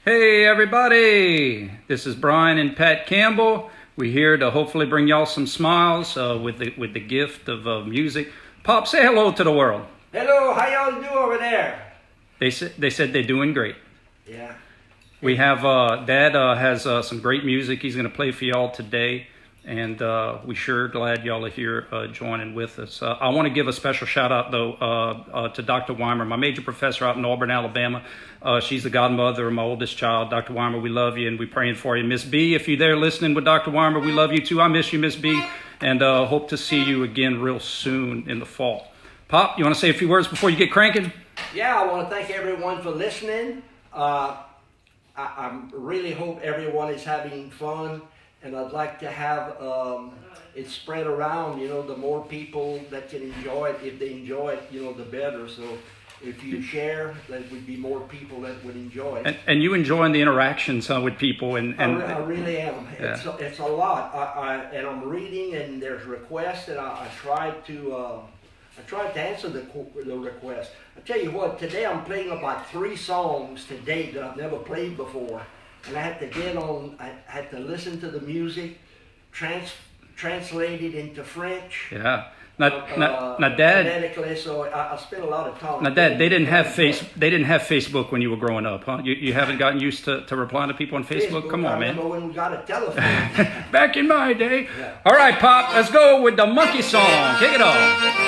Hey everybody, this is Brian and Pat Campbell. We're here to hopefully bring y'all some smiles with the gift of music. Pop, say hello to the world. Hello, how y'all do over there? They said they're doing great. Yeah. We have Dad has some great music he's going to play for y'all today, and we're sure glad y'all are here joining with us. I want to give a special shout out though to Dr. Weimer, my major professor out in Auburn, Alabama. She's the godmother of my oldest child. Dr. Weimer, we love you and we're praying for you. Miss B, if you're there listening with Dr. Weimer, we love you too. I miss you, Miss B, and hope to see you again real soon in the fall. Pop, you want to say a few words before you get cranking? Yeah, I want to thank everyone for listening. I really hope everyone is having fun, and I'd like to have it spread around. The more people that can enjoy it, if they enjoy it, the better. So if you share, there would be more people that would enjoy it. And you enjoying the interactions with people, and I really am. Yeah. It's a lot. And I'm reading, and there's requests, and I try to answer the request. I tell you what, today I'm playing about 3 songs to date that I've never played before, and I had to I had to listen to the music, translate it into French. Yeah. Now, Dad. Phonetically, so I spent a lot of time. Now, Dad, they didn't have Facebook when you were growing up, huh? You haven't gotten used to replying to people on Facebook? Come on, man. I remember when we got a telephone. Back in my day. Yeah. All right, Pop, let's go with the monkey song. Kick it off.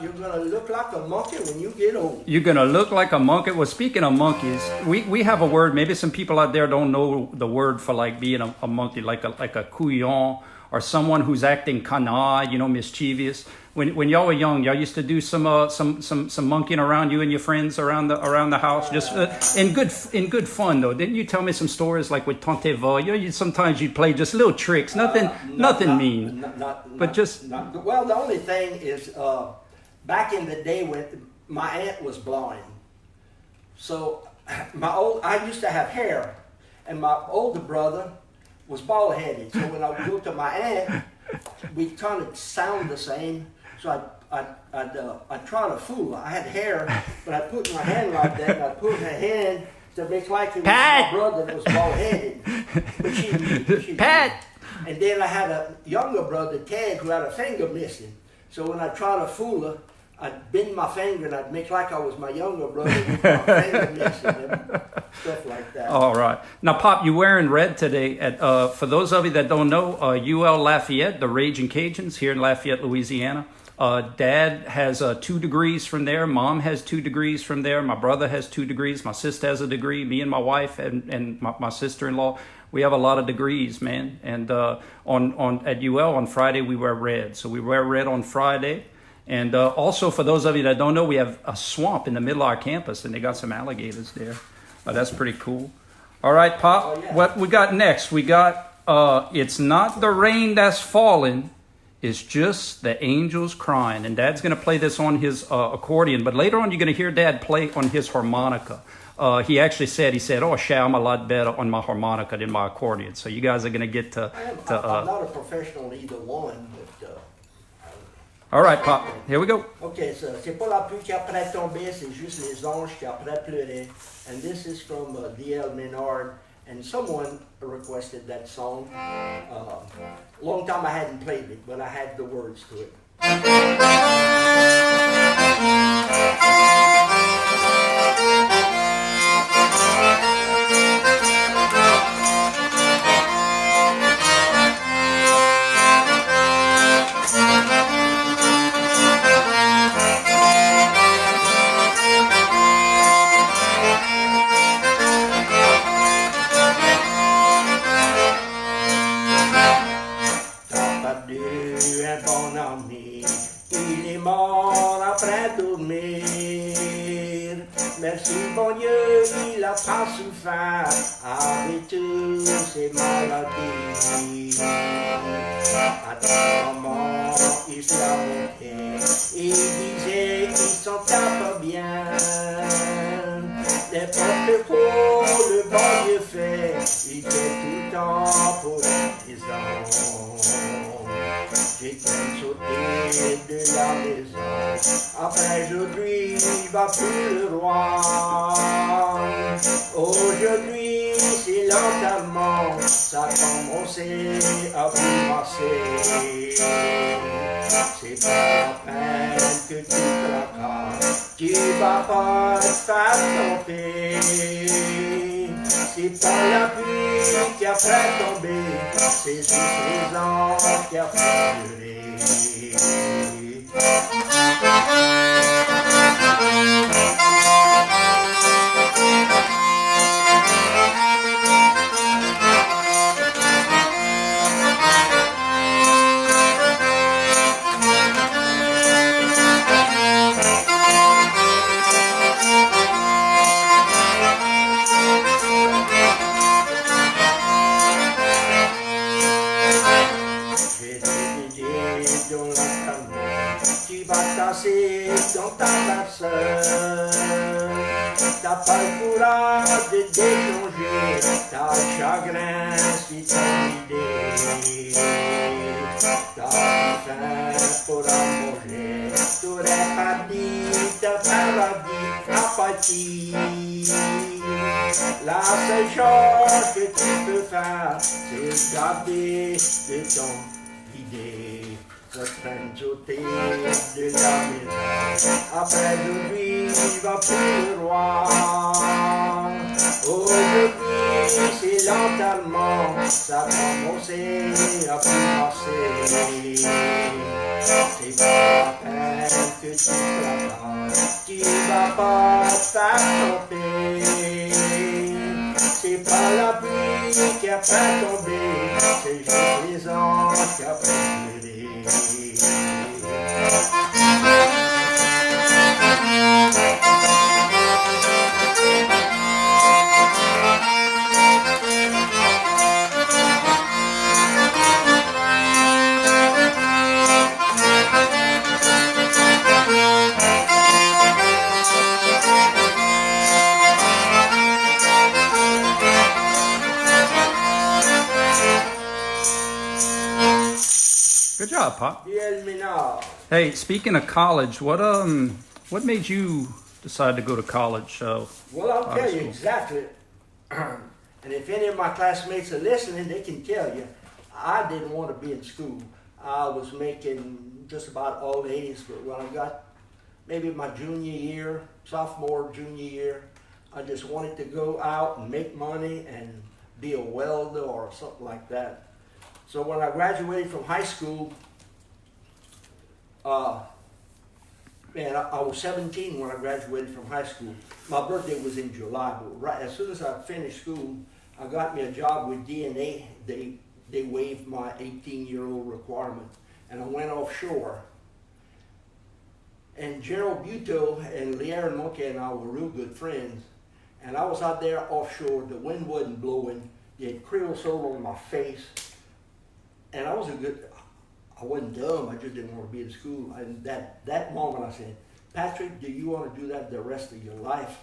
You're going to look like a monkey when you get old. You're going to look like a monkey. Well, speaking of monkeys, we have a word. Maybe some people out there don't know the word for like being a monkey, like a couillon, or someone who's acting canaille, mischievous. When y'all were young, y'all used to do some monkeying around, you and your friends around the house, just in good fun though. Didn't you tell me some stories like with Tante Va? Sometimes you'd play just little tricks, nothing mean, Well, the only thing is back in the day when my aunt was blind, so I used to have hair, and my older brother was bald headed. So when I would go to my aunt, we kind of sound the same. So I'd try to fool her. I had hair, but I put my hand like that, and I put her hand to make like it was my brother that was bald-headed. But she Pat! And then I had a younger brother, Ted, who had a finger missing. So when I tried to fool her, I'd bend my finger and I'd make like I was my younger brother with my finger missing and stuff like that. All right. Now, Pop, you're wearing red today. For those of you that don't know, UL Lafayette, the Raging Cajuns here in Lafayette, Louisiana. Dad has 2 degrees from there. Mom has 2 degrees from there. My brother has 2 degrees. My sister has a degree. Me and my wife and my sister-in-law, we have a lot of degrees, man. And at UL on Friday, we wear red. So we wear red on Friday. And also, for those of you that don't know, we have a swamp in the middle of our campus, and they got some alligators there. That's pretty cool. All right, Pop, Oh, yeah. What we got next? We got, It's Not the Rain That's Falling, It's Just the Angels Crying. And Dad's going to play this on his accordion, but later on you're going to hear Dad play on his harmonica. He actually said, oh, Shay, I'm a lot better on my harmonica than my accordion. So you guys are going to get to... I'm not a professional either one, but... All right, Pop, here we go. Okay, so c'est pas la pluie qui a prêt tomber, c'est juste les anges qui a prêt pleurer. And this is from D.L. Menard, and someone requested that song. Long time I hadn't played it, but I had the words to it. Merci bon Dieu, il a pas souffert avec toutes ses maladies. À tout moment, il se lamentait, il disait, ils sont pas bien. N'importe quoi le bon Dieu fait, il fait tout le temps pour les gens. J'ai comme sauté de la maison. Après aujourd'hui, il va plus le roi. Aujourd'hui, c'est l'enterrement. Ça a commencé à bouleverser. C'est pas la peine que tu tracasses. Tu vas pas te faire tromper. C'est pas la pluie qui a fait tomber, c'est juste les anges qui a fait pleurer. Dans ta personne, t'as pas le courage de délonger, t'as le chagrin si ton idée, t'as faim pour en manger, t'aurais pas dit, t'as pas dit, apathie. La seule chose que tu peux faire, c'est garder de ton idée. Se traîne sauter de la maison. Après aujourd'hui, il va plus le roi. Aujourd'hui, c'est l'enterrement. Ça a commencé à plus marcher. C'est pas la peine que tu traverses. Tu vas pas te faire tromper. C'est pas la pluie qui a fait tomber. C'est juste les anges qui a fait pleurer. Good job, Pop. D.L. Menard. Hey, speaking of college, what made you decide to go to college? Well, I'll tell you exactly. And if any of my classmates are listening, they can tell you, I didn't want to be in school. I was making just about all A's, but when I got maybe my junior year, sophomore, junior year. I just wanted to go out and make money and be a welder or something like that. So when I graduated from high school, man, I was 17 when I graduated from high school. My birthday was in July, but right as soon as I finished school, I got me a job with DNA. They waived my 18-year-old requirement, and I went offshore. And Gerald Buteau and Leanne Monkey and I were real good friends. And I was out there offshore, the wind wasn't blowing, they had creosote on my face, and I wasn't dumb, I just didn't want to be in school. And that moment I said, Patrick, do you want to do that the rest of your life?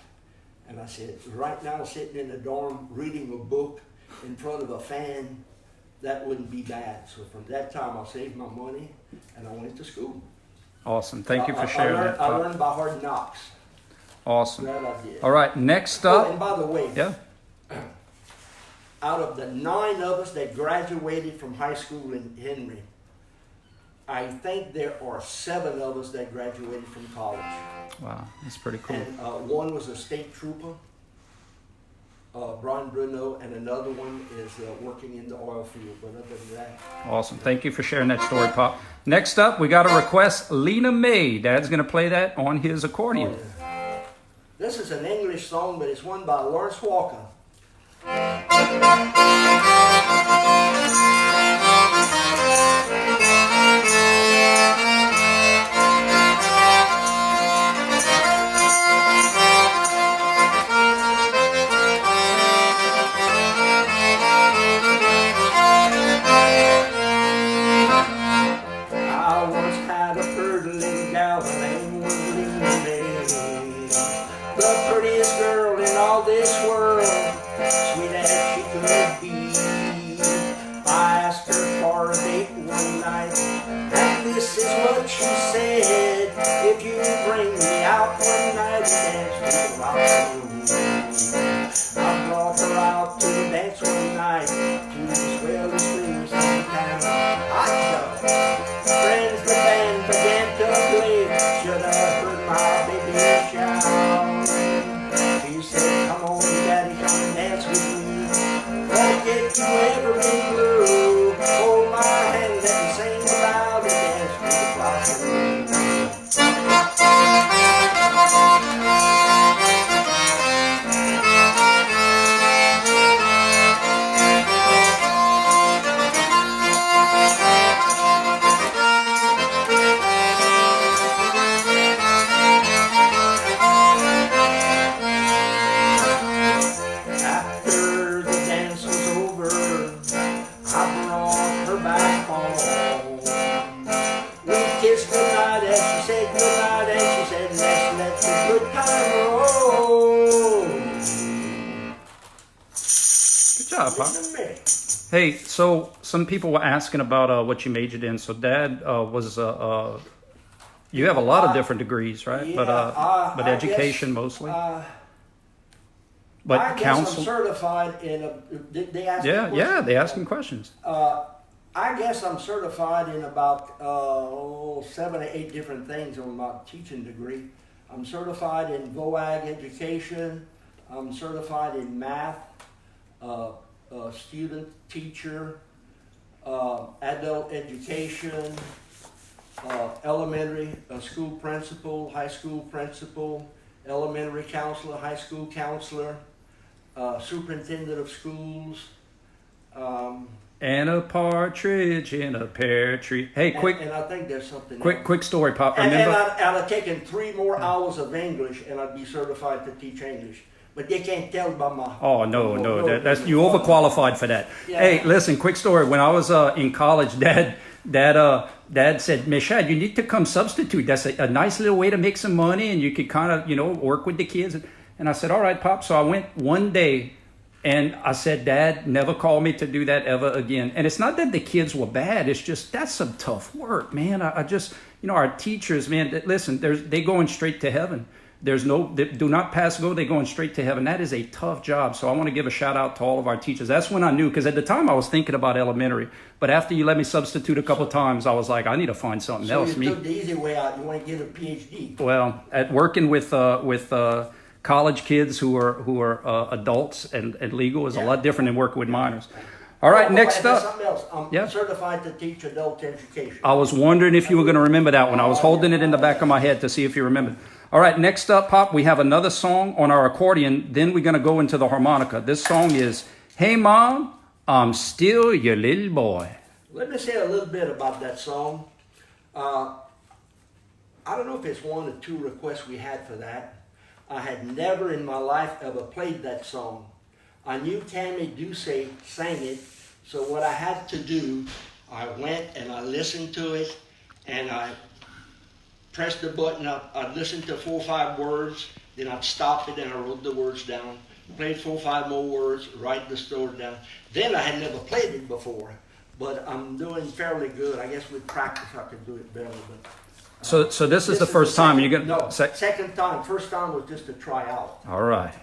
And I said, right now sitting in the dorm reading a book in front of a fan, that wouldn't be bad. So from that time I saved my money and I went to school. Awesome. Thank you for sharing that. I learned by hard knocks. Awesome. That I did. All right, next Oh, up. and by the way, Yeah. out of the 9 of us that graduated from high school in Henry, I think there are 7 of us that graduated from college. Wow, that's pretty cool. And one was a state trooper, Brian Bruno, and another one is working in the oil field. But other than that, Awesome. Thank you for sharing that story, Pop. Next up, we got a request. Lena Mae. Dad's going to play that on his accordion. this is an English song, but it's one by Lawrence Walker. I once had a pretty gal, her name was Lena Mae, the prettiest girl in all this world, sweet as she could be. I asked her for a date one night, and this is what she said: if you bring me out one night and dance to the rock and roll. I brought her out to the dance one night, to the swellest place in town. Hot dog. Friends, the band began to play. Should have heard my baby shout. She said, come on, daddy, come and dance with me. Forget you ever been blue. Hold my hand, let me sing about it. Dance to the rock and roll. After the dance was over, I brought her back home. We kissed goodnight and she said goodnight and she said, let's let the good time roll. Good job, Pop. Listen to me. Hey, so some people were asking about what you majored in. So Dad was you have a lot of different degrees, right? Yeah, But I education guess, mostly. I But guess counsel. I'm certified in a. Did they ask? Yeah, yeah, they asking questions. I guess I'm certified in about 7 or 8 different things on my teaching degree. I'm certified in VOAG education. I'm certified in math, student teacher, adult education, elementary school principal, high school principal, elementary counselor, high school counselor, superintendent of schools. And a partridge in a pear tree. Hey, quick, And I think there's something else. quick story, Pop. And Remember? I'd have taken 3 more hours of English, and I'd be certified to teach English. But they can't tell by my. Oh no! That's you overqualified for that. Yeah. Hey, listen, quick story. When I was in college, Dad said, Michelle, you need to come substitute. That's a nice little way to make some money, and you could kind of work with the kids. And I said, all right, Pop. So I went one day, and I said, Dad, never call me to do that ever again. And it's not that the kids were bad. It's just that's some tough work, man. I just our teachers, man. Listen, they going straight to heaven. do not pass go, they're going straight to heaven. That is a tough job. So I want to give a shout out to all of our teachers. That's when I knew, because at the time I was thinking about elementary, but after you let me substitute a couple times, I was like, I need to find something else. So you took the easy way out. You want to get a PhD. Well, at working with college kids who are adults and legal is a lot different than working with minors. All right, next up. Something else. I'm certified to teach adult education. I was wondering if you were going to remember that one. I was holding it in the back of my head to see if you remembered. All right, next up, Pop, we have another song on our accordion. Then we're going to go into the harmonica. This song is Hey Mom, I'm Still Your Little Boy. Let me say a little bit about that song. I don't know if it's one or two requests we had for that. I had never in my life ever played that song. I knew Tammy Ducey sang it, so what I had to do, I went and I listened to it, and I pressed the button up. I'd listen to 4 or 5 words, then I'd stop it and I wrote the words down, played 4 or 5 more words, write the story down. Then I had never played it before, but I'm doing fairly good. I guess with practice I could do it better. But so this is the first time you're going to... No, second time. First time was just a try out. All right.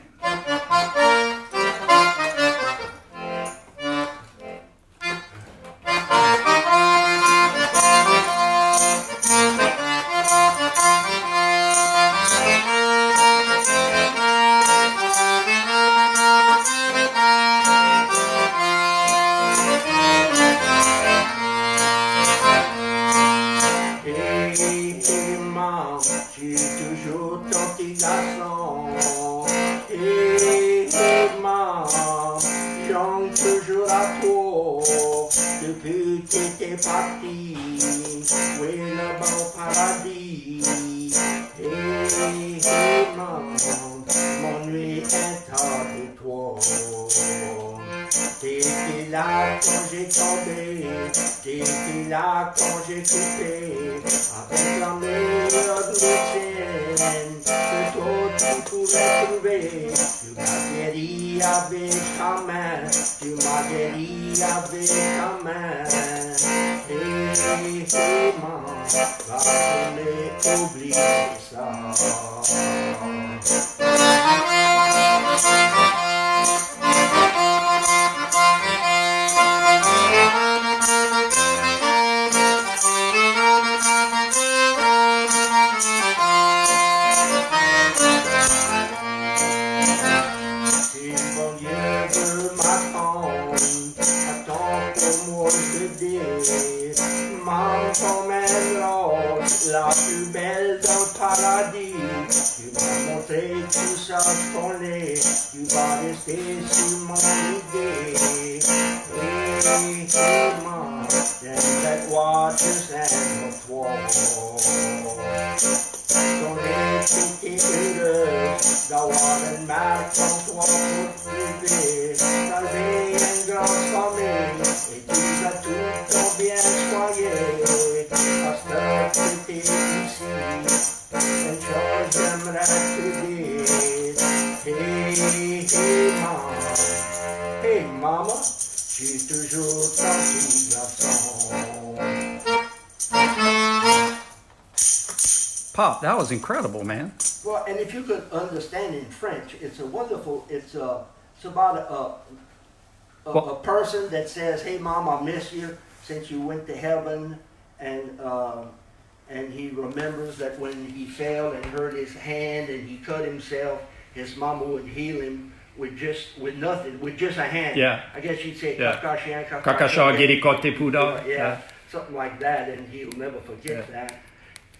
Pop, that was incredible, man. Well, and if you could understand in French, it's a wonderful, it's about a person that says, hey mom, I miss you since you went to heaven, and he remembers that when he fell and hurt his hand and he cut himself, his mama would heal him with nothing, with just a hand. Yeah. I guess you'd say, Kakasha gerikote puda. Yeah, something like that, and he'll never forget that.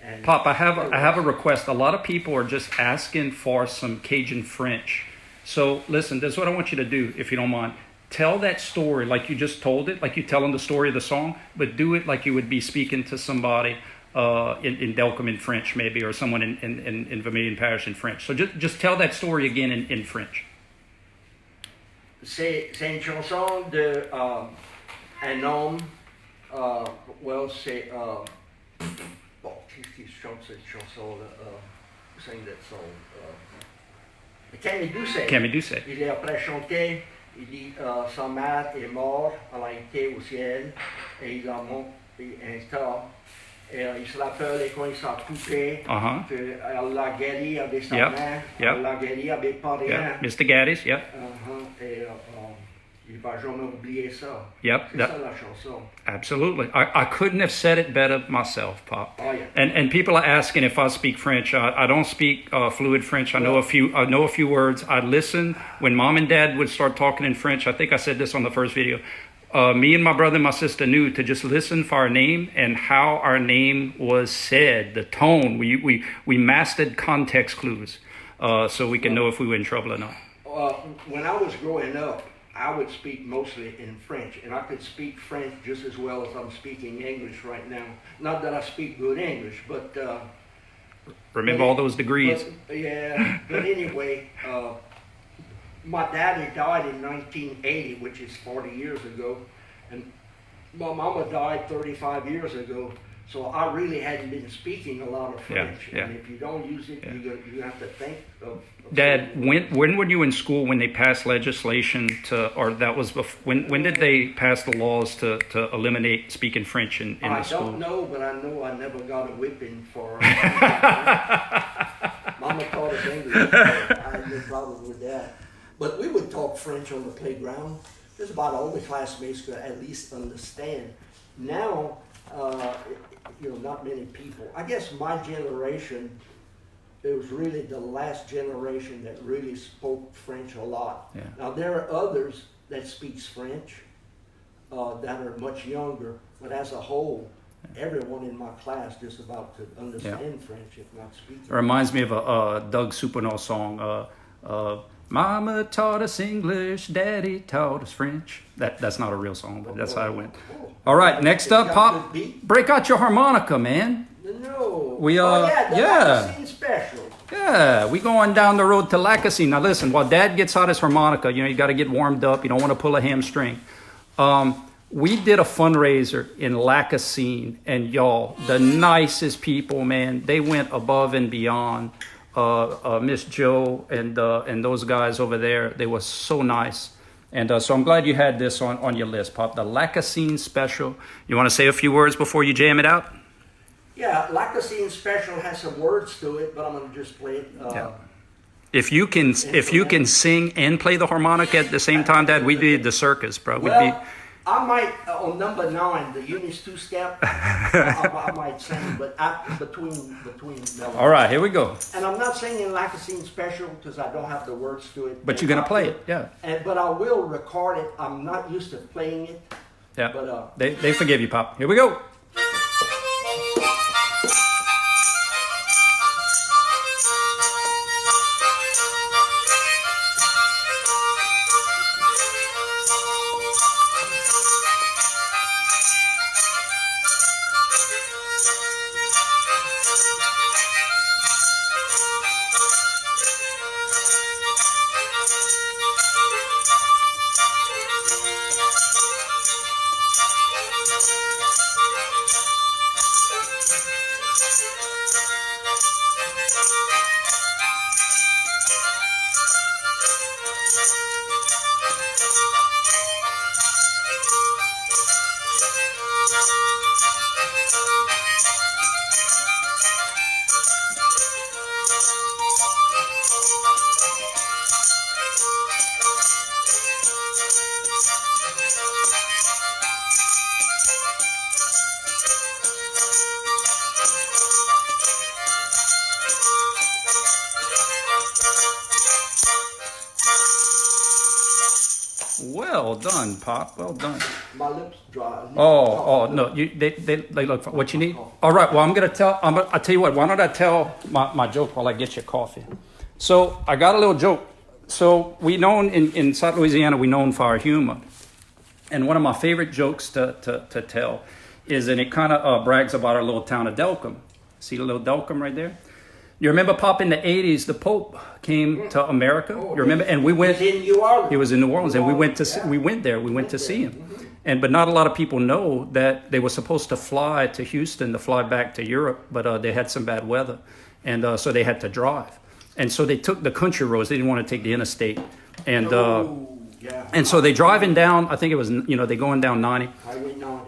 And Pop, I have a request. A lot of people are just asking for some Cajun French. So listen, this is what I want you to do, if you don't mind. Tell that story like you just told it, like you telling the story of the song, but do it like you would be speaking to somebody in Delcom in French, maybe, or someone in Vermilion Parish in French. So just tell that story again in French. C'est une chanson de un homme. C'est bon, qui chante cette chanson-là? Who sang that song? Camille Doucet. Il est après chanté. Il dit sa mère est morte, elle a été au ciel et il a monté un tas. il se l'appelle quand il s'est coupé. Uh-huh. La guérie avec sa Yep. main. Yep. La guérie avec pas rien. Yeah. Mr. Gaddis, yep. Et il va jamais oublier ça. Yep. C'est ça la chanson. Absolutely. I couldn't have said it better myself, Pop. Oh, yeah. And people are asking if I speak French. I don't speak fluid French. I know a few words. I listen when Mom and Dad would start talking in French. I think I said this on the first video. Me and my brother and my sister knew to just listen for our name and how our name was said, the tone. We mastered context clues, so we can know if we were in trouble or not. When I was growing up, I would speak mostly in French, and I could speak French just as well as I'm speaking English right now. Not that I speak good English, but remember all those degrees. But anyway, my daddy died in 1980, which is 40 years ago, and my mama died 35 years ago. So I really hadn't been speaking a lot of French, and if you don't use it, you have to think of. Dad, when were you in school when they passed legislation when did they pass the laws to eliminate speaking French in the school? I don't know, but I know I never got a whipping for. Mama taught us English. I had no problem with that. But we would talk French on the playground. Just about all the classmates could at least understand. Now, not many people. I guess my generation, it was really the last generation that really spoke French a lot. Yeah. Now, there are others that speaks French that are much younger, but as a whole, everyone in my class just about could understand French, if not speak it. It reminds me of a Doug Supernall song, Mama taught us English, Daddy taught us French. That's not a real song, but that's how it went. All right, next up, Pop, break out your harmonica, man. No. We Lacassine Special. Yeah, we going down the road to Lacassine. Now listen, while Dad gets out his harmonica, you got to get warmed up. You don't want to pull a hamstring. We did a fundraiser in Lacassine, and y'all, the nicest people, man. They went above and beyond. Miss Joe and those guys over there, they were so nice. And so I'm glad you had this on your list, Pop. The Lacassine Special. You want to say a few words before you jam it out? Yeah, Lacassine Special has some words to it, but I'm going to just play it. If you can sing and play the harmonica at the same time, Dad, we did the circus, bro. I might, on number 9, the Eunice two-step, I might sing, but between melodies. All right, here we go. And I'm not singing Lacassine Special because I don't have the words to it. But you're going to play it, yeah. But I will record it. I'm not used to playing it. Yeah, but they forgive you, Pop. Here we go. Well done, Pop. Well done. My lips dry. No. They look for what you need. All right. Well, I'll tell you what. Why don't I tell my joke while I get your coffee? So I got a little joke. So we known in South Louisiana, we known for our humor, and one of my favorite jokes to tell is, and it kind of brags about our little town of Delcom. See the little Delcom right there? You remember, Pop, in the 80s, the Pope came to America. You remember? And we went. He was in New Orleans. He was in New Orleans, and we went to see him. But not a lot of people know that they were supposed to fly to Houston to fly back to Europe, but they had some bad weather, and so they had to drive. And so they took the country roads. They didn't want to take the interstate, and so they driving down. I think it was they're going down 90,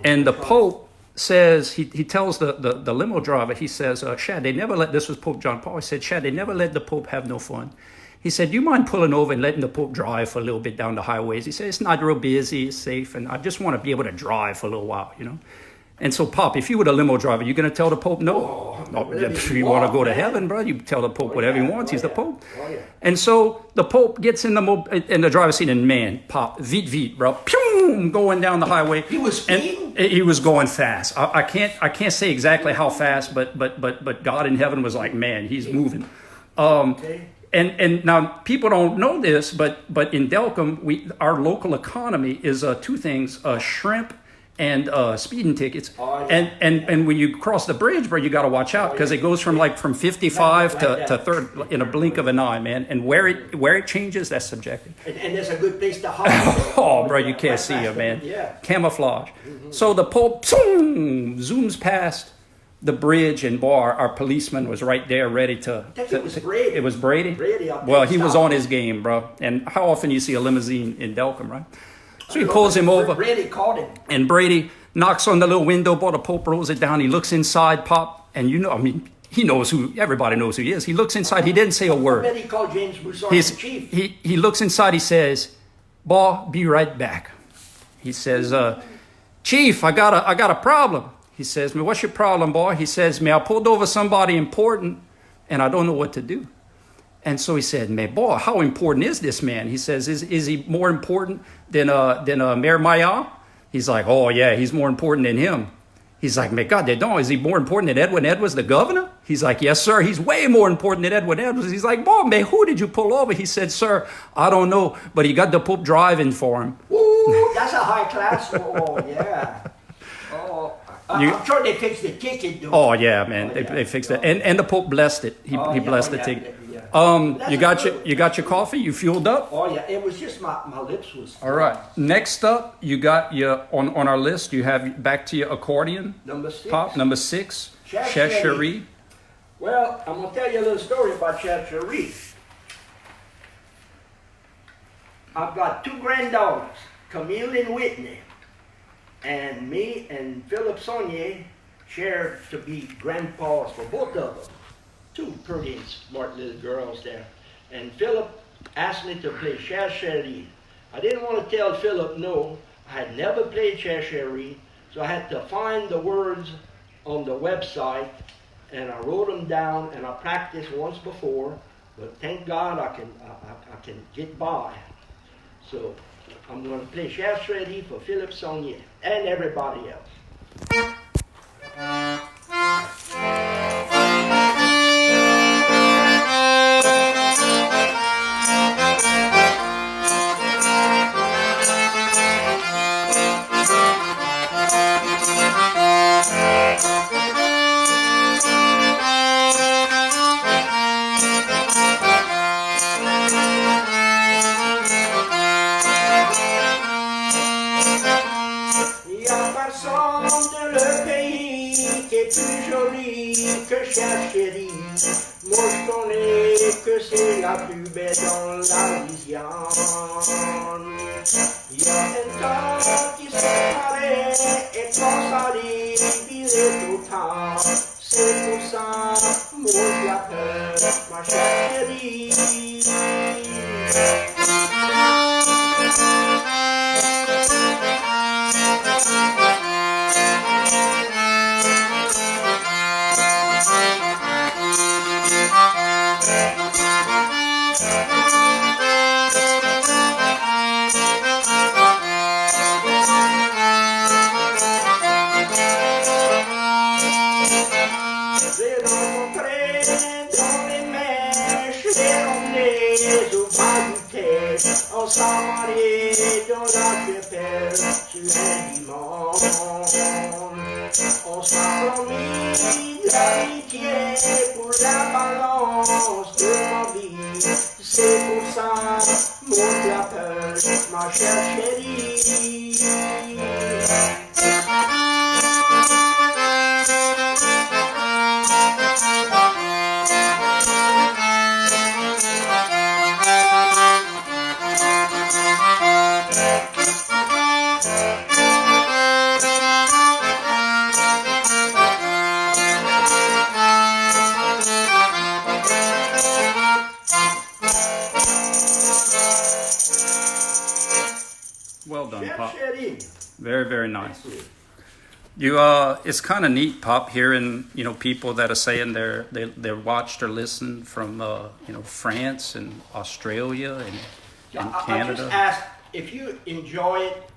and the Pope says, he tells the limo driver, he says, Chad, they never let, this was Pope John Paul, he said, Chad, they never let the Pope have no fun. He said, you mind pulling over and letting the Pope drive for a little bit down the highways? He said, it's not real busy, it's safe, and I just want to be able to drive for a little while, you know? And so, Pop, if you were the limo driver, you going to tell the Pope no? If you want to go to heaven, bro, you tell the Pope whatever he wants. He's the Pope. And so the Pope gets in the driver's seat, and man, Pop, vite, bro, pew, going down the highway. He was speeding? And he was going fast. I can't say exactly how fast, but God in heaven was like, man, he's moving. And now people don't know this, but in Delcom, our local economy is two things: shrimp and speeding tickets. And when you cross the bridge, bro, you got to watch out because it goes from 55 to third in a blink of an eye, man. And where it changes, that's subjective. And there's a good place to hide. Oh, bro, you can't see it, man. Camouflage. So the Pope zooms past the bridge, and bar, our policeman was right there ready to. It was Brady. It was Brady? Well, he was on his game, bro. And how often you see a limousine in Delcom, right? So he pulls him over. Brady caught him. And Brady knocks on the little window, but the Pope rolls it down. He looks inside, Pop, and he knows everybody knows who he is. He looks inside. He didn't say a word. I bet he called James Broussard the chief. He looks inside. He says, "Boy, be right back." He says, "Chief, I got a problem." He says, "Man, what's your problem, boy?" He says, "Man, I pulled over somebody important, and I don't know what to do." And so he said, "Man, boy, how important is this man?" He says, "Is he more important than Mayor Maya?" He's like, "Oh yeah, he's more important than him." He's like, "Man, God, they don't. Is he more important than Edwin Edwards, the governor?" He's like, "Yes, sir. He's way more important than Edwin Edwards." He's like, "Boy, man, who did you pull over?" He said, "Sir, I don't know, but he got the Pope driving for him." Ooh, that's a high class. Oh yeah. Oh. I'm sure they fixed the ticket. Though. Oh yeah, man, they fixed it, and the Pope blessed it. He blessed the ticket. You got your coffee? You fueled up? Oh yeah, it was just my lips was. All right. Next up, you got your on our list. You have back to your accordion. Number 6. Pop number 6. Chere Cherie. Well, I'm gonna tell you a little story about Chere Cherie. I've got 2 granddaughters, Camille and Whitney, and me and Philip Saunier shared to be grandpas for both of them. 2 pretty and smart little girls there. And Philip asked me to play Chere Cherie. I didn't want to tell Philip no. I had never played Chere Cherie, so I had to find the words on the website, and I wrote them down, and I practiced once before, but thank God I can get by. So I'm going to play Chere Cherie for Philip Saunier and everybody else. Chere Cherie, moi je connais que c'est la plus belle dans la Louisiane. Il y a un temps qui s'est paré et quand ça arrive, il est trop tard. C'est pour ça, moi je l'appelle ma Chere Cherie. On s'en marié dans la chapelle sur un dimanche. On s'en promis l'amitié pour la balance de ma vie. C'est pour ça, mon l'appelle ma Chere Cherie. Pop. Chere Cherie. Very, very nice. Thank you. You, it's kind of neat, Pop, hearing people that are saying they're watched or listened from France and Australia and I Canada. just ask if you enjoy it.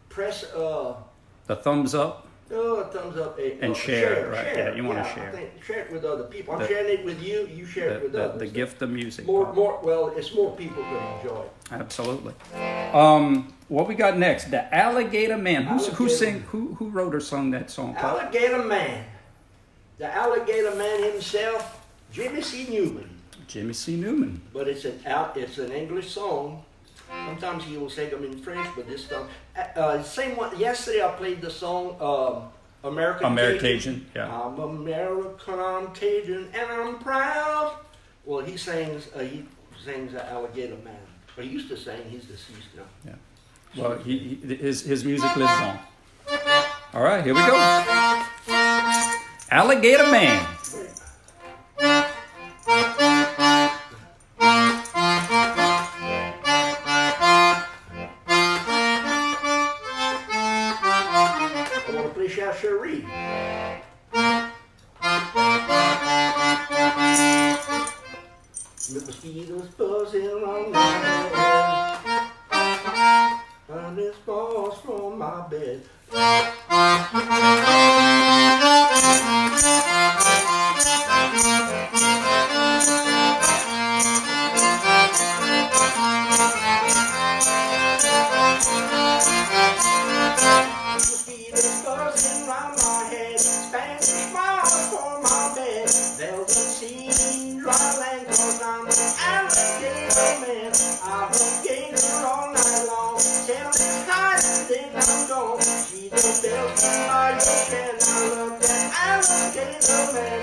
Press The thumbs up a thumbs up and share, right? Yeah, you want to I share. think share it with other people. I'm sharing it with you. You share it with others. The gift of music. More. Pop. Well, it's more people that enjoy it. Absolutely. What we got next? The Alligator Man. Who wrote or sung that song? Pop? Alligator Man. The Alligator Man himself, Jimmy C. Newman. Jimmy C. Newman. But it's an English song. Sometimes he will say them in French, but this song, same one. Yesterday I played the song American Cajun. Yeah. I'm American, I'm Cajun, and I'm proud. Well, he sings Alligator Man. But he used to sing. He's deceased now. Yeah. Well, his music lives on. All right, here we go. Alligator Man. I want to play Chere Cherie. The mosquitoes buzzing around my head, and it's balls from my bed. Mosquitoes buzzing around my head, Spanish balls for my bed. Velvet sea, dry land, 'cause I'm an alligator man. I hunt gator all night long, till it's hot and then I'm gone. See the bells in my ocean, I love that alligator man.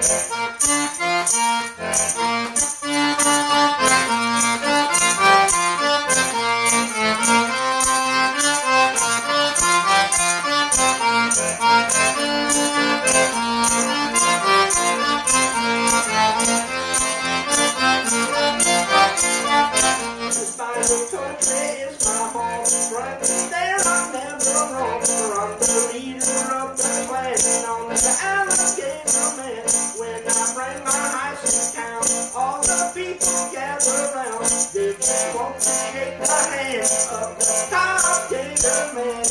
This Bible country is my home, right there I'm never wrong. For I'm the leader of the clan, known as the alligator man. When I bring my house to town, all the people gather round. They just want to shake the hand of the alligator man.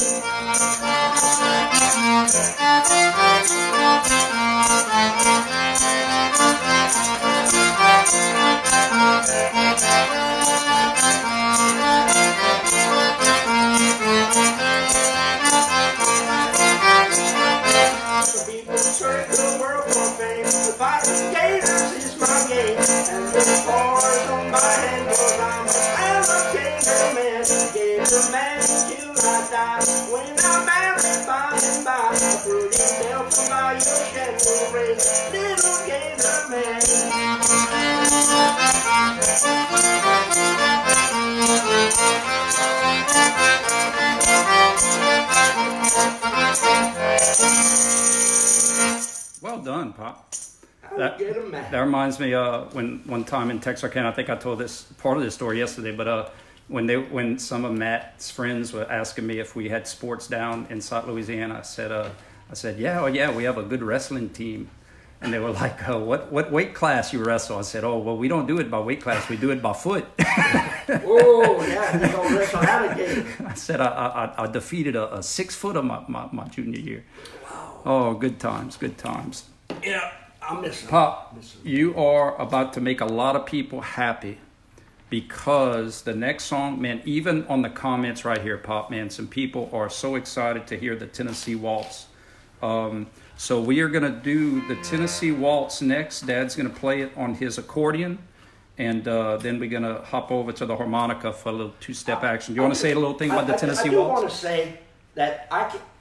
The people search the world for fame. The fighting gators is my game, and the scars on my hand, 'cause I'm an alligator man. Gator man till I die. When I'm married by and by, a pretty bell from my ocean will ring. Little gator man. Well done, Pop. Alligator man. That reminds me when one time in Texarkana, I think I told this part of this story yesterday, but when some of Matt's friends were asking me if we had sports down in South Louisiana, I said, yeah, we have a good wrestling team. And they were like, what weight class you wrestle? I said, oh, well, we don't do it by weight class. We do it by foot. Oh, yeah, you don't wrestle alligator. I said, I defeated a 6-footer my junior year. Wow. Oh, good times, good times. Yeah, I miss him. Pop, you are about to make a lot of people happy because the next song, man, even on the comments right here, Pop, man, some people are so excited to hear the Tennessee Waltz. So we are going to do the Tennessee Waltz next. Dad's going to play it on his accordion, and then we're going to hop over to the harmonica for a little two-step action. Do you want to say a little thing about the Tennessee Waltz? I Waltz? want to say that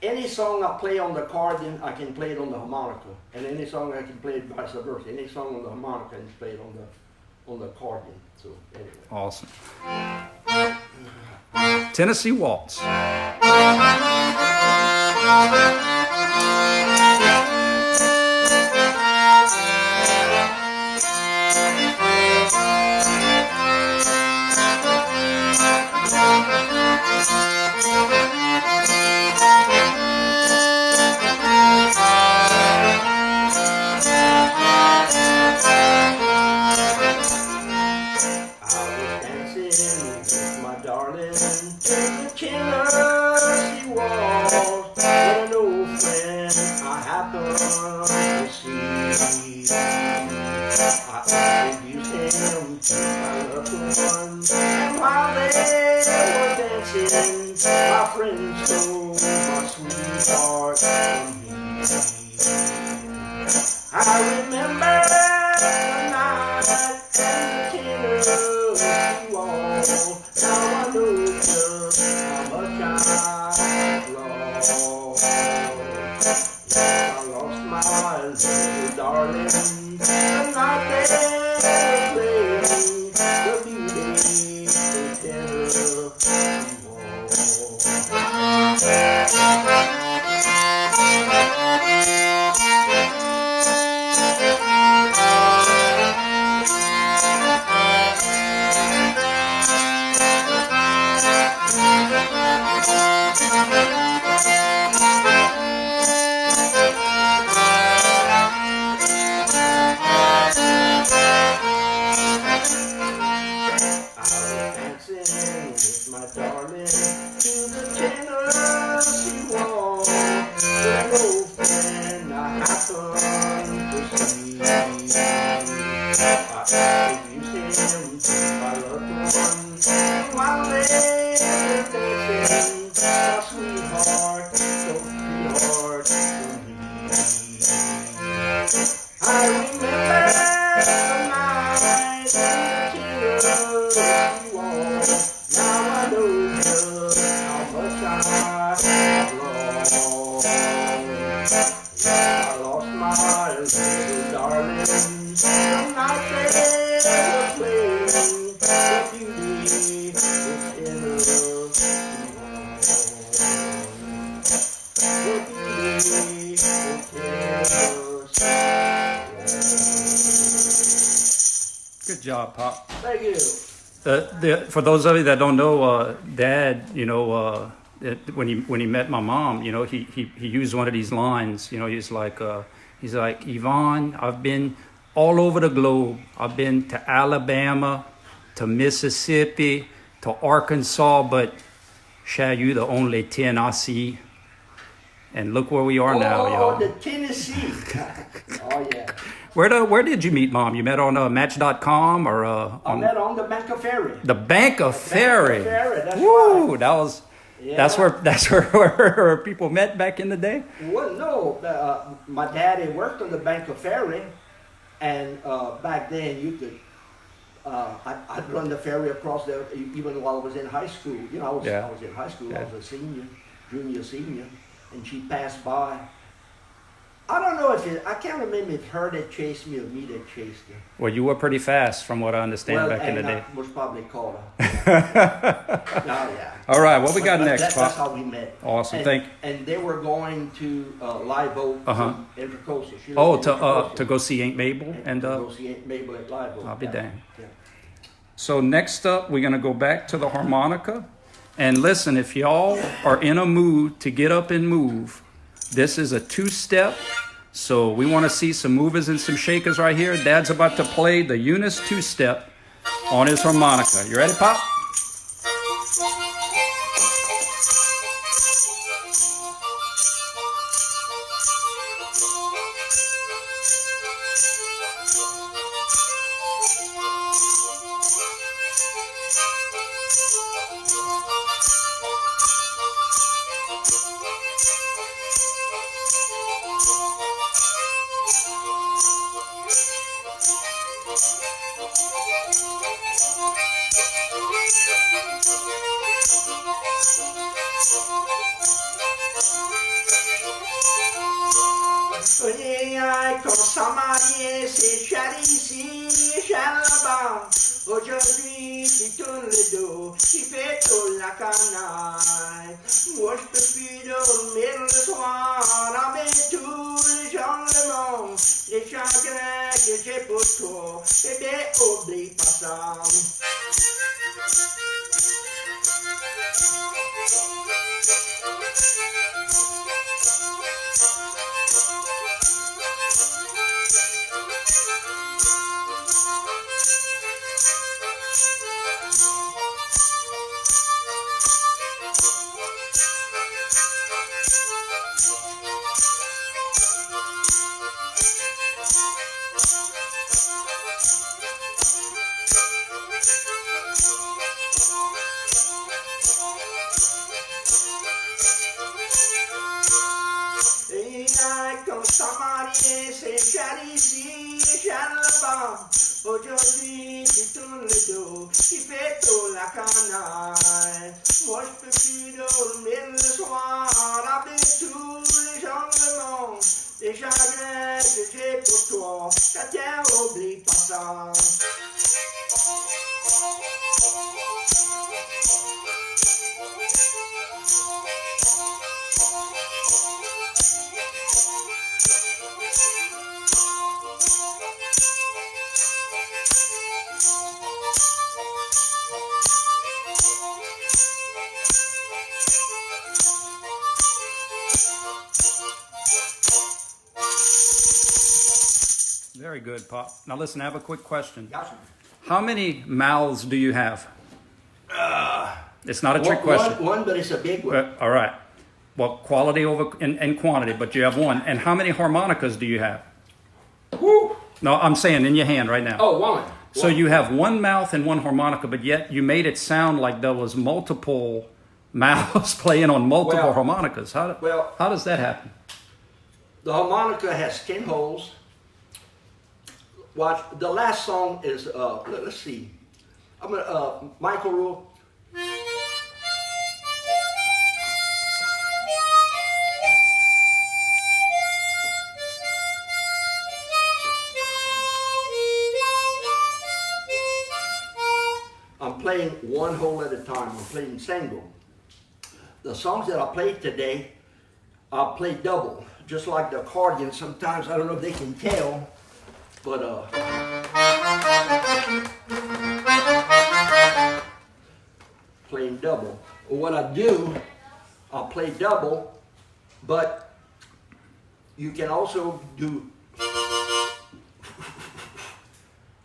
any song I play on the accordion, I can play it on the harmonica, and any song I can play it vice versa. Any song on the harmonica, I can play it on the accordion. So anyway. Awesome. Tennessee Waltz. Good job, Pop. Thank you. For those of you that don't know, Dad, when he met my mom, he used one of these lines. He's like, Yvonne, I've been all over the globe. I've been to Alabama, to Mississippi, to Arkansas, but Cher, you the only 10 I see. And look where we are now, y'all. Oh, the Tennessee. Oh, yeah. Where did you meet Mom? You met on Match.com or I met on the Bank of Ferry. The Bank of Ferry. Bank of Ferry, that's Woo! right. That was. Yeah. That's where people met back in the day. Well, no, my daddy worked on the Bank of Ferry, and back then you could. I'd run the ferry across there even while I was in high school. I was in high school. I was a junior, and she passed by. I don't know I can't remember if her that chased me or me that chased her. Well, you were pretty fast from what I understand back in the day. Was probably called her. Yeah. All right, what we got next, Pop? That's how we met. Awesome, and they were going to Live Oak from Intracoastal. To go see Aunt Mabel and go see Aunt Mabel at Live Oak. I'll be damned. Yeah. So next up, we're gonna go back to the harmonica, and listen. If y'all are in a mood to get up and move, this is a 2-step. So we want to see some movers and some shakers right here. Dad's about to play the Eunice 2-step on his harmonica. You ready, Pop? Aujourd'hui, tu tournes le dos, tu fais tout la canaille. Moi, je peux plus dormir le soir, avec tous les gens le monde, les chagrins que j'ai pour toi, bébé, oublie pas ça. C'est Chere Cherie, Jeanne là-bas. Aujourd'hui, tu tournes le dos, tu fais tout la canaille. Moi, je peux plus dormir le soir avec tous les gens du monde. Les chagrins que j'ai pour toi, Katia, oublie pas ça. Very good, Pop. Now listen, I have a quick question. Gotcha. How many mouths do you have? It's not a trick question. One, but it's a big one. All right. Well, quality over and quantity, but you have one. And how many harmonicas do you have? Woo. No, I'm saying in your hand right now. Oh, one. So you have one mouth and one harmonica, but yet you made it sound like there was multiple mouths playing on multiple harmonicas. How does that happen? The harmonica has 10 holes. Watch, the last song is, let's see. I'm going to, Michael Rule. I'm playing one hole at a time. I'm playing single. The songs that I played today, I play double, just like the accordion. Sometimes, I don't know if they can tell, but playing double. What I do, I'll play double, but you can also do,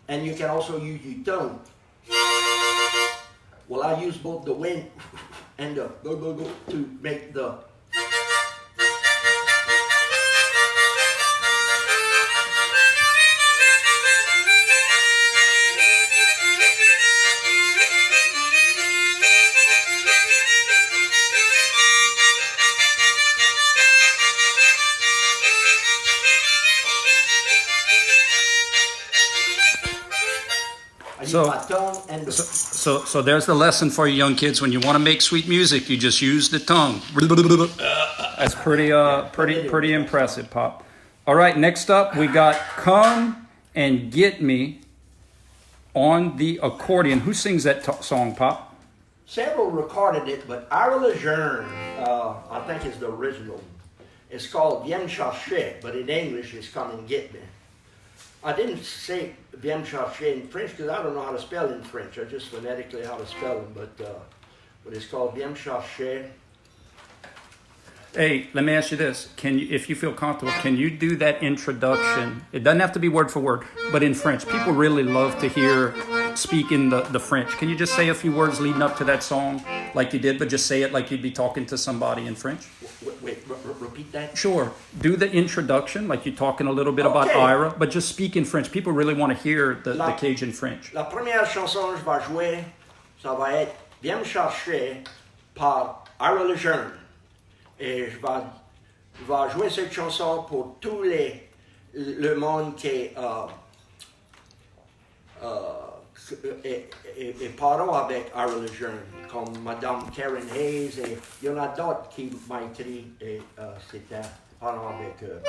and you can also use your tone. Well, I use both the wind and the go to make the. So there's the lesson for you young kids. When you want to make sweet music, you just use the tongue. That's pretty impressive, Pop. All right, next up we got "Come and Get Me" on the accordion. Who sings that song, Pop? Several recorded it, but Ira Lejeune, I think is the original. It's called "Viens me chercher," but in English it's "Come and Get Me." I didn't say "Viens me chercher" in French because I don't know how to spell in French. I just phonetically how to spell them, but it's called "Viens me chercher." Hey, let me ask you this. Can you, if you feel comfortable, can you do that introduction? It doesn't have to be word for word, but in French. People really love to hear speaking the French. Can you just say a few words leading up to that song like you did, but just say it like you'd be talking to somebody in French? Wait, repeat that? Sure. Do the introduction like you're talking a little bit about Ira, but just speak in French. People really want to hear the Cajun French. La première chanson que je vais jouer, ça va être "Viens me chercher" par Ira Lejeune. Et je vais jouer cette chanson pour tout le monde qui est parents avec Ira Lejeune, comme Madame Karen Hayes, et il y en a d'autres qui m'ont écrit, et c'était parents avec eux.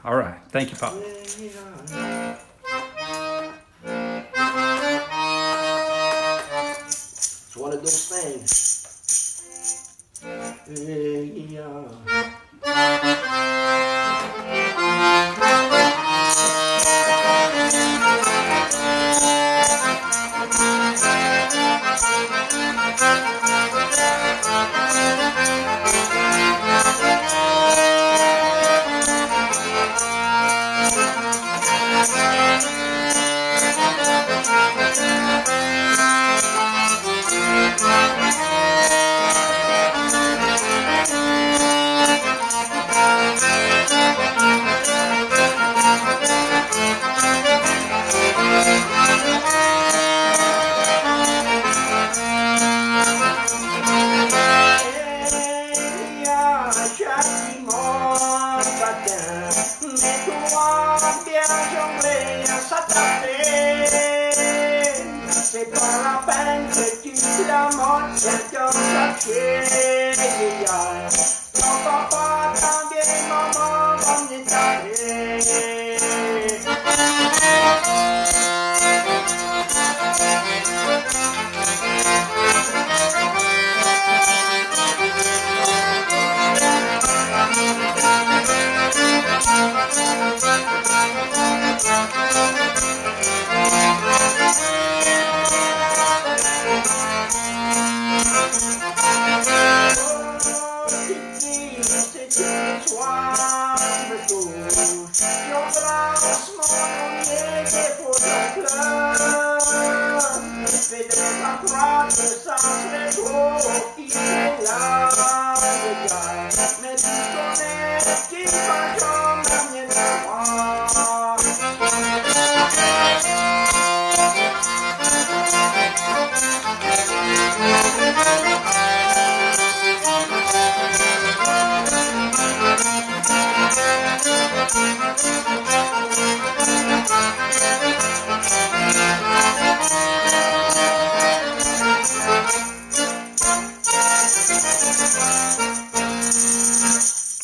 All right. Thank you, Pop. It's one of those things.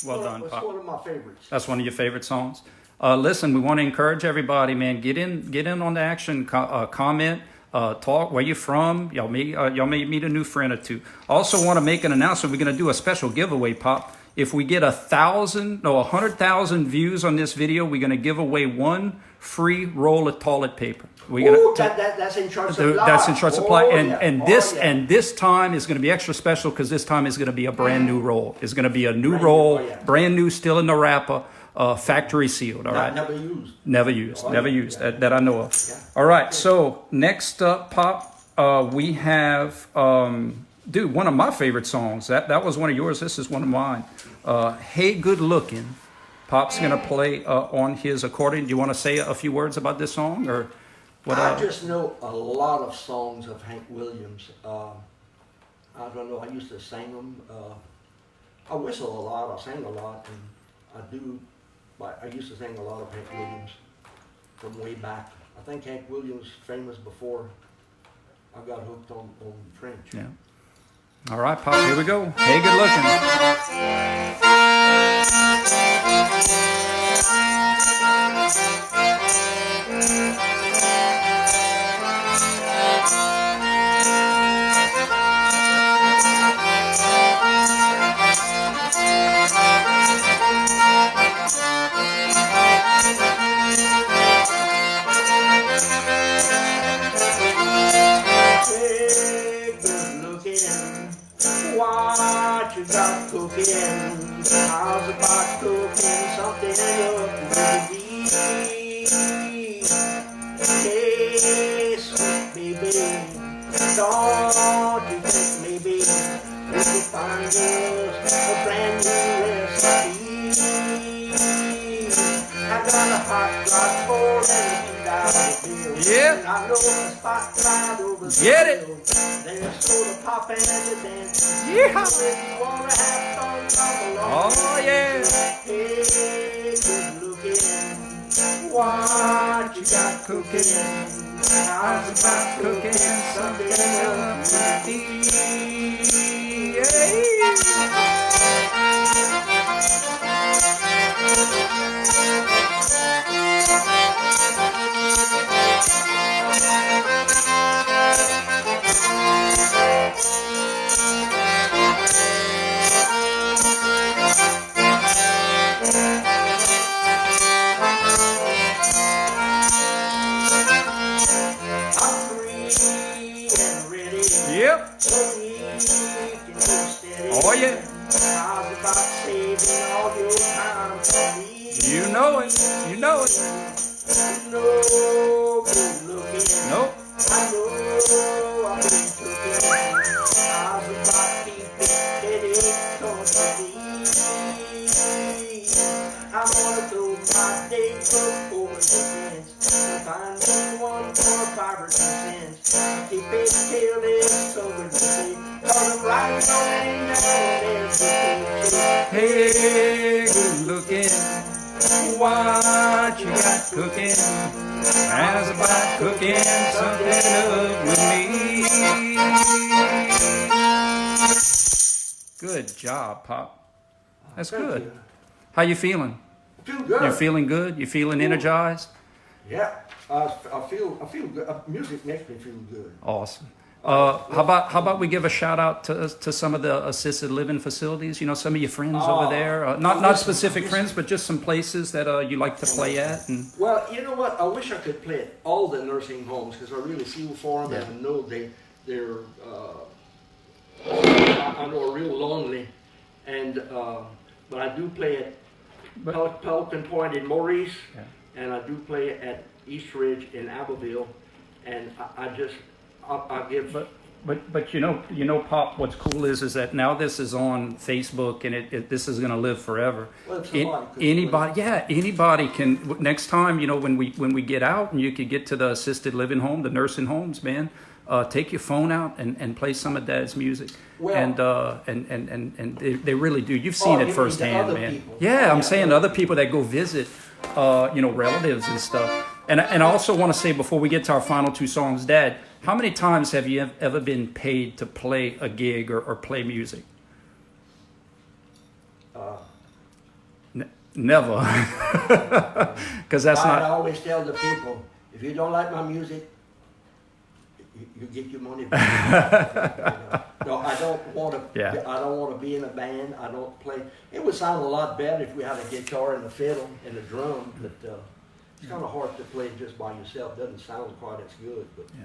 Well done, It's Pop. one of my favorites. That's one of your favorite songs. Listen, we want to encourage everybody, man. Get in on the action. Comment, talk. Where you from? Y'all may meet a new friend or two. Also, want to make an announcement. We're going to do a special giveaway, Pop. If we get 100,000 views on this video, we're going to give away one free roll of toilet paper. That's in short supply. That's in short supply, yeah. And this time is going to be extra special because this time is going to be a brand new roll. It's going to be a new roll, brand new, still in the wrapper, factory sealed. All right, Never used. Never used that I know of. Yeah. All right, so next up, Pop, we have one of my favorite songs. That was one of yours. This is one of mine. Hey, Good Lookin. Pop's going to play on his accordion. Do you want to say a few words about this song or? What, I just know a lot of songs of Hank Williams. I don't know, I used to sing them. I whistle a lot, I sing a lot, and I used to sing a lot of Hank Williams from way back. I think Hank Williams famous before I got hooked on French. Yeah. All right, Pop, here we go. Hey, Good Lookin. What you got cooking? How's about cooking something up with me? Hey, sweet baby, don't you think maybe we could find us a brand new recipe? I got a hot rod for everything down the hill. Yeah. I know a spotlight over the Get it. hill. There's soda pop and the dance. Yeah. If you wanna have fun, come along. Oh, yeah. Hey, good looking. What you got cooking? How's about cooking something up with me? Yep. Oh, yeah. How's about saving all your time for me? You know it. You know it. No good looking. Nope. I know I've been cooking. How's about keeping headache company? I'm gonna throw my day cook over the fence. Find me one for 5 or 10 cents. Keep it till it's over the day. Cause I'm riding on down there. Hey, good looking. What you got cooking? How's about cooking something up with me? Good job, Pop. That's Thank good. you. How you feeling? Feel good. You feeling good? You feeling energized? Yeah, I feel good. Music makes me feel good. Awesome. How about we give a shout out to some of the assisted living facilities? You know, some of your friends over there. Not specific friends, but just some places that you like to play at. And Well, you know what? I wish I could play at all the nursing homes because I really feel for them, and I know they're I know are real lonely, and but I do play at Pelican Point in Maurice, and I do play at East Ridge in Abbeville, and I give. But you know, Pop. What's cool is that now this is on Facebook, and this is going to live forever. Well, Anybody can. Next time, you know, when we get out, and you can get to the assisted living home, the nursing homes, man. Take your phone out and play some of Dad's music, Well, and they really do. You've seen it firsthand, man. People. Yeah, I'm saying other people that go visit, you know, relatives and stuff. And I also want to say before we get to our final two songs, Dad, how many times have you ever been paid to play a gig or play music? Never, because that's I not. always tell the people, if you don't like my music, you get your money back. No, I don't want to. Yeah. I don't want to be in a band. I don't play. It would sound a lot better if we had a guitar and a fiddle and a drum, but it's kind of hard to play just by yourself. Doesn't sound quite as good, but. Yeah.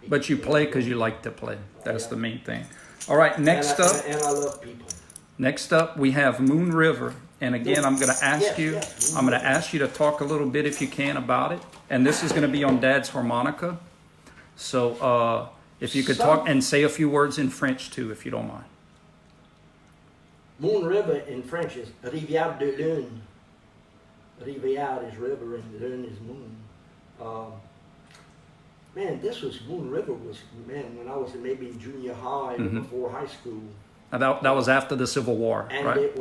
But you play because you like to play. That's the main thing. All right, next up. And I love people. Next up, we have Moon River. And again, I'm going to ask you. Yes. I'm going to ask you to talk a little bit, if you can, about it. And this is going to be on Dad's harmonica. So if you could talk and say a few words in French too, if you don't mind. Moon River in French is Rivière de Lune. Rivière is river and Lune is moon. Man, Moon River was, when I was maybe in junior high or before high school. That was after the Civil War, and right?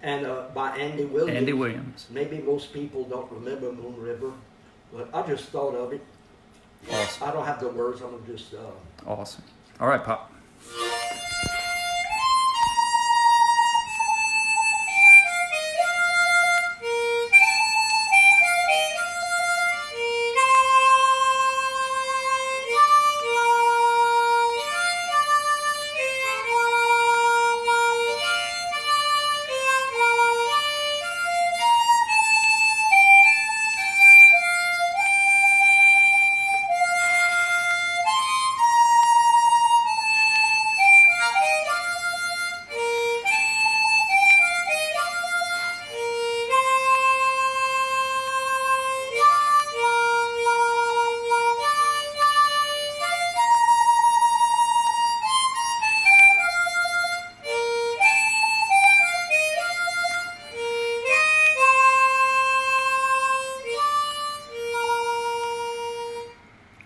And by Andy Williams. Andy Williams. Maybe most people don't remember Moon River, but I just thought of it. Awesome. I don't have the words. I'm just. Awesome. All right, Pop.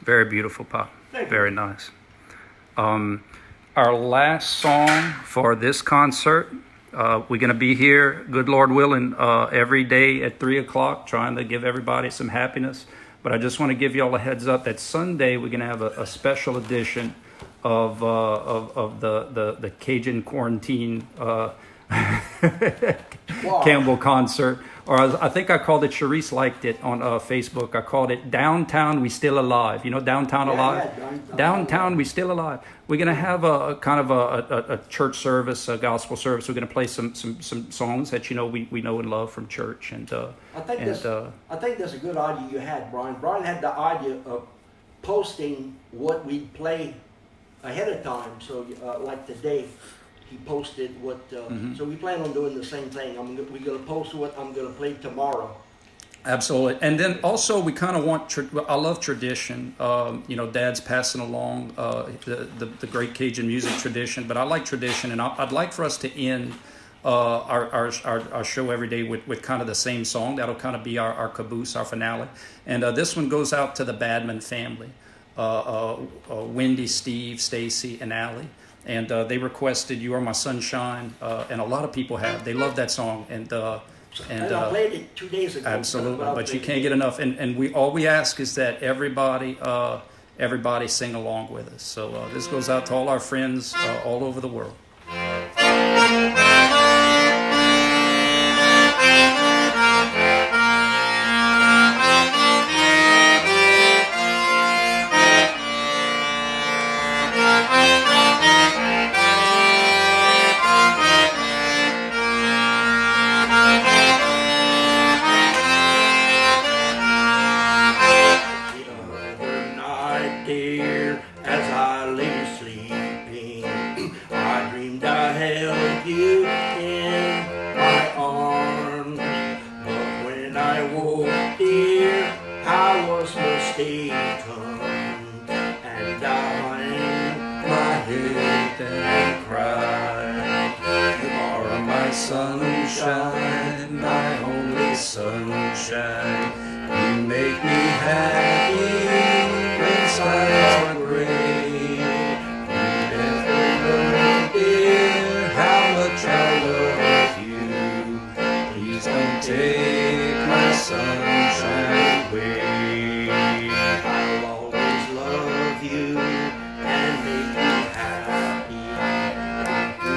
Very beautiful, Pop. Very nice. Our last song for this concert, we're going to be here, good Lord willing, every day at 3 o'clock, trying to give everybody some happiness. But I just want to give you all a heads up that Sunday we're going to have a special edition of the Cajun quarantine Campbell concert. Or I think I called it, Cherise liked it on Facebook. I called it Downtown We Still Alive. You know Downtown Alive? Downtown We Still Alive. We're going to have a kind of a church service, a gospel service. We're going to play some songs that, you know, we know and love from church. And I think that's a good idea you had, Brian. Brian had the idea of posting what we play ahead of time. So like today, he posted what, so we plan on doing the same thing. We're going to post what I'm going to play tomorrow. Absolutely. And then also we kind of want, I love tradition. You know, Dad's passing along the great Cajun music tradition, but I like tradition, and I'd like for us to end our show every day with kind of the same song. That'll kind of be our caboose, our finale. And this one goes out to the Badman family, Wendy, Steve, Stacy, and Allie. And they requested "You Are My Sunshine," and a lot of people have. They love that song, and I played it 2 days ago. Absolutely, but you can't get enough. And all we ask is that everybody everybody sing along with us. So this goes out to all our friends all over the world. Dear, as I lay sleeping, I dreamed I held you in my arms. But when I woke, dear, I was mistaken, and I hung my head and cried. You are my sunshine, my only sunshine. You make me happy. Times are gray. You never know, dear, how much I love you. Please don't take my sunshine away. I'll always love you and make you happy. You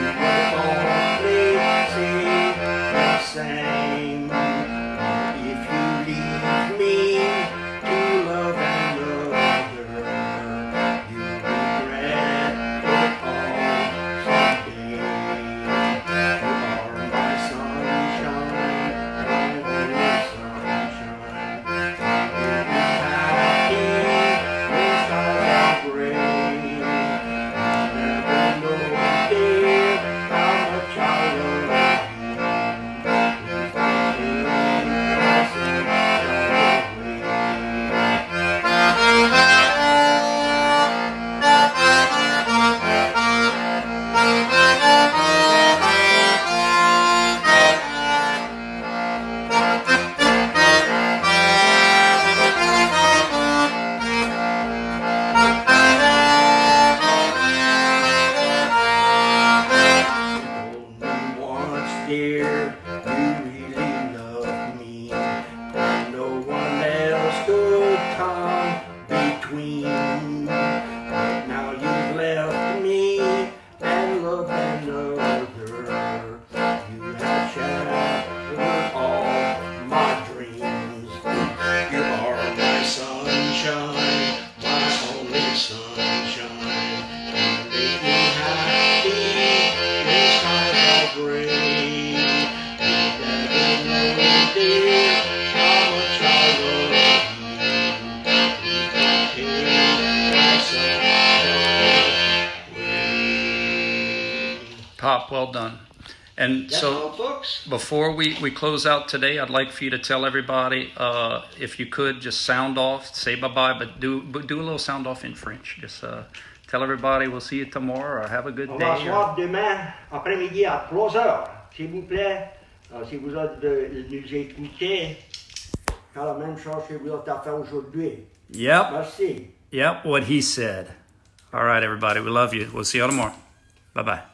always say the same. If you leave me to love and love, dear, you really love me, and no one else could come between. But now you've left me and loved another. You have shattered all my dreams. You are my sunshine, my only sunshine. You make me happy in times of rain. Pop, well done. And That's so all, folks. before we close out today, I'd like for you to tell everybody, if you could, just sound off, say bye-bye, but do a little sound off in French. Just tell everybody we'll see you tomorrow or have a good On day. va se voir demain après-midi à 3h, s'il vous plaît. Si vous êtes de nous écouter, faire la même chose que vous êtes fait aujourd'hui. Yep. Merci. Yep, what he said. All right, everybody, we love you. We'll see you all tomorrow. Bye-bye.